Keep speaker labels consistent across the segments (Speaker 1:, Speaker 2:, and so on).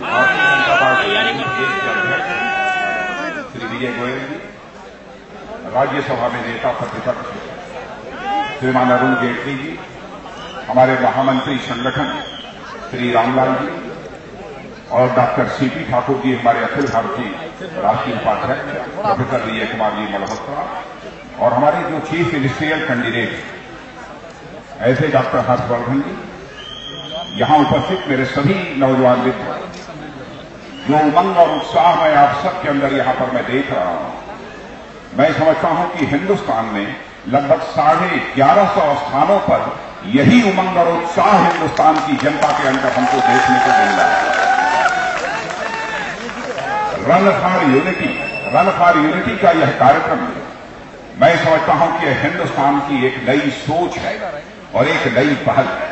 Speaker 1: Bharatiya Janata party के अध्यक्ष श्री विजय गोयल जी, राज्यसभा में नेता प्रतिपक्ष श्रीमान अरुण जेटली जी, हमारे महामंत्री संगठन श्री रामलाल जी और डॉक्टर सीपी ठाकुर जी, हमारे अखिल भारतीय राष्ट्रीय उपाध्यक्ष प्रोफेसर विजय कुमार जी मल्होत्रा, और हमारे जो चीफ मिनिस्ट्रियल कैंडिडेट ऐसे डॉक्टर हर्षवर्धन जी, यहां उपस्थित मेरे सभी नौजवान मित्र, जो उमंग और उत्साह मैं आप सबके अंदर यहां पर मैं देख रहा हूं, मैं समझता हूं कि हिंदुस्तान में लगभग 1150 स्थानों पर यही उमंग और उत्साह हिंदुस्तान की जनता के अंदर हमको देखने को मिल रहा है। रन फॉर यूनिटी का यह कार्यक्रम मैं समझता हूं कि हिंदुस्तान की एक नई सोच है और एक नई पहल है,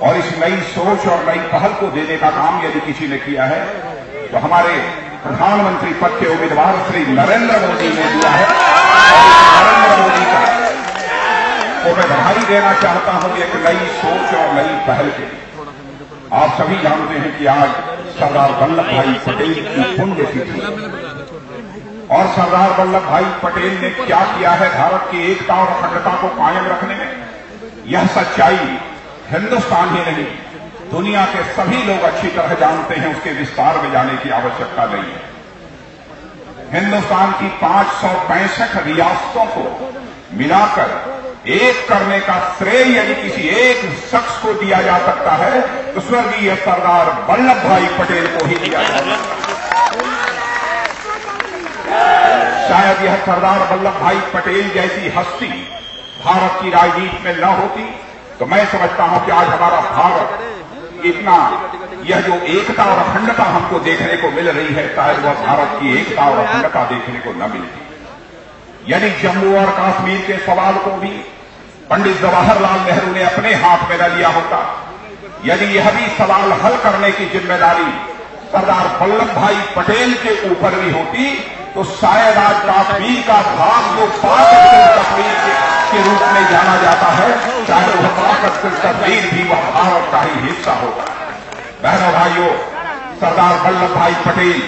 Speaker 1: और इस नई सोच और नई पहल को देने का काम यदि किसी ने किया है तो हमारे प्रधानमंत्री पद के उम्मीदवार श्री नरेंद्र मोदी ने दिया है। और नरेंद्र मोदी का को मैं बधाई देना चाहता हूं एक नई सोच और नई पहल के लिए। आप सभी जानते हैं कि आज सरदार वल्लभ भाई पटेल की पुण्यतिथि और सरदार वल्लभ भाई पटेल ने क्या किया है भारत की एकता और अखंडता को कायम रखने में, यह सच्चाई हिंदुस्तान ही नहीं दुनिया के सभी लोग अच्छी तरह जानते हैं, उसके विस्तार में जाने की आवश्यकता नहीं है। हिंदुस्तान की 565 रियासतों को मिलाकर एक करने का श्रेय यदि किसी एक शख्स को दिया जा सकता है तो स्वर्गीय सरदार वल्लभ भाई पटेल को ही दिया जा सकता है। शायद यह सरदार वल्लभ भाई पटेल जैसी हस्ती भारत की राजनीति में न होती तो मैं समझता हूं कि आज हमारा भारत इतना, यह जो एकता और अखंडता हमको देखने को मिल रही है, शायद वह भारत की एकता और अखंडता देखने को न मिलती। यदि जम्मू और कश्मीर के सवाल को भी पंडित जवाहरलाल नेहरू ने अपने हाथ में न लिया होता, यदि यह भी सवाल हल करने की जिम्मेदारी सरदार वल्लभ भाई पटेल के ऊपर भी होती तो शायद आज कश्मीर का भाग जो पाक कश्मीर के रूप में जाना जाता है, चाहे वह पाक कश्मीर भी वह भारत का ही हिस्सा होगा। बहनों भाइयों, सरदार वल्लभ भाई पटेल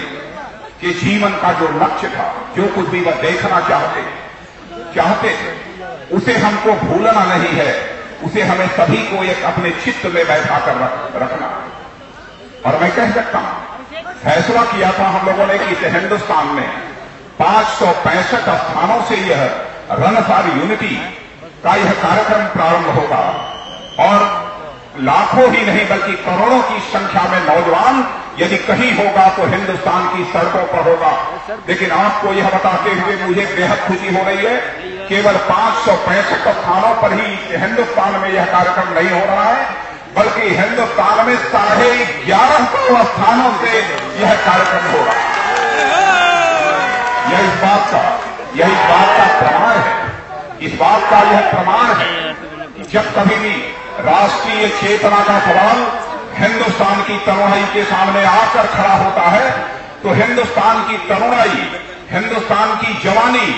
Speaker 1: के जीवन का जो लक्ष्य था, जो कुछ भी वह देखना चाहते थे, उसे हमको भूलना नहीं है, उसे हमें सभी को एक अपने चित्त में बैठा कर रखना। और मैं कह सकता हूं, फैसला किया था हम लोगों ने कि इस हिंदुस्तान में 565 स्थानों से यह रन फॉर यूनिटी का यह कार्यक्रम प्रारंभ होगा, और लाखों ही नहीं बल्कि करोड़ों की संख्या में नौजवान यदि कहीं होगा तो हिंदुस्तान की सड़कों पर होगा। लेकिन आपको यह बताते हुए मुझे बेहद खुशी हो रही है, केवल 565 स्थानों पर ही हिंदुस्तान में यह कार्यक्रम नहीं हो रहा है, बल्कि हिंदुस्तान में 1150 स्थानों से यह कार्यक्रम हो रहा है। यह इस बात का प्रमाण है, इस बात का यह प्रमाण है। जब कभी भी राष्ट्रीय चेतना का सवाल हिंदुस्तान की तरुणाई के सामने आकर खड़ा होता है तो हिंदुस्तान की तरुणाई, हिंदुस्तान की जवानी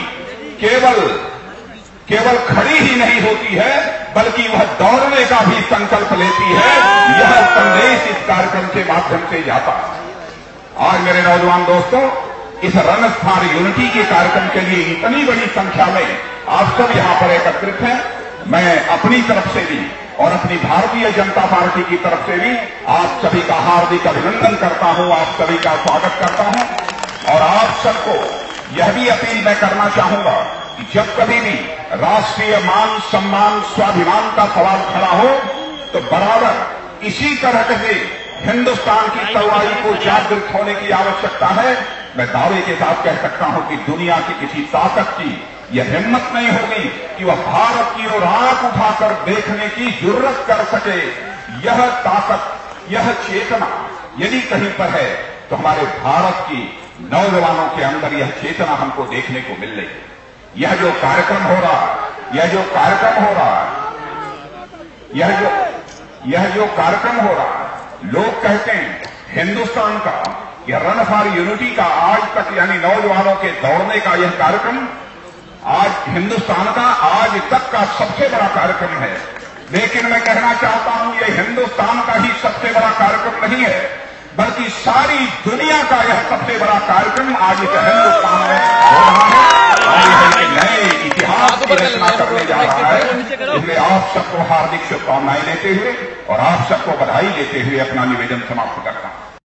Speaker 1: केवल खड़ी ही नहीं होती है बल्कि वह दौड़ने का भी संकल्प लेती है। यह संदेश इस कार्यक्रम के माध्यम से जाता है। आज मेरे नौजवान दोस्तों, इस रन फॉर यूनिटी के कार्यक्रम के लिए इतनी बड़ी संख्या में आप सब यहां पर एकत्रित हैं। मैं अपनी तरफ से भी और अपनी भारतीय जनता पार्टी की तरफ से भी आप सभी का हार्दिक अभिनंदन करता हूं, आप सभी का स्वागत करता हूं। और आप सबको यह भी अपील मैं करना चाहूंगा कि जब कभी भी राष्ट्रीय मान सम्मान स्वाभिमान का सवाल खड़ा हो तो बराबर इसी तरह से हिंदुस्तान की तरुणाई को जागृत होने की आवश्यकता है। मैं दावे के साथ कह सकता हूं कि दुनिया की किसी ताकत की यह हिम्मत नहीं होगी कि वह भारत की ओर आंख उठाकर देखने की जरूरत कर सके। यह ताकत, यह चेतना यदि कहीं पर है तो हमारे भारत की नौजवानों के अंदर यह चेतना हमको देखने को मिल रही। यह जो कार्यक्रम हो रहा है, यह जो कार्यक्रम हो रहा है, लोग कहते हैं हिंदुस्तान का यह रन फॉर यूनिटी का आज तक यानी नौजवानों के दौड़ने का यह कार्यक्रम आज हिंदुस्तान का आज तक का सबसे बड़ा कार्यक्रम है। लेकिन मैं कहना चाहता हूं यह हिंदुस्तान का ही सबसे बड़ा कार्यक्रम नहीं है, बल्कि सारी दुनिया का यह सबसे बड़ा कार्यक्रम आज इस हिंदुस्तान में हो रहा है और यह एक नए इतिहास की रचना करने जा रहा है। इसलिए आप सबको हार्दिक शुभकामनाएं देते हुए और आप सबको बधाई देते हुए अपना निवेदन समाप्त करता हूं।